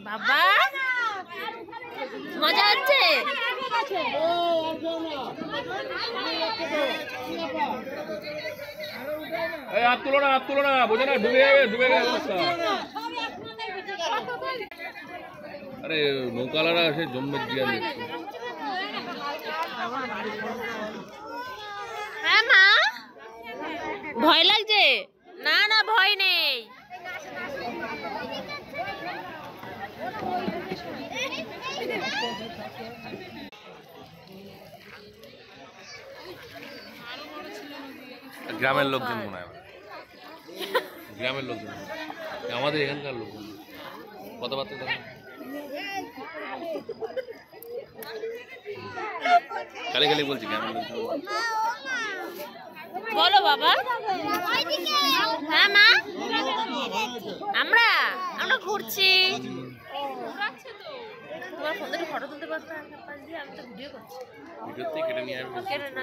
বাবা মজা হচ্ছে। হাত তুলো না বোঝে না, ডুবে যাবে অবস্থা। আরে নৌকালারা সে জম্মে দিয়া দিচ্ছে। হ্যাঁ মা, ভয় লাগছে? না না ভয় নেই। গ্রামের লোকজন মনে হয়, গ্রামের লোকজন, আমাদের এখানকার লোকজন কথাবার্তা খালি খালি বলছি গ্রামের লোকজন। বলো বাবা। হ্যাঁ মা, আমরা ঘুরছি। তোমার ফোন থেকে ফটো তুলতে পারছো? আমি তো ভিডিও করছি। ভিডিওতে কেটে নিয়ে আসবে। কেটে না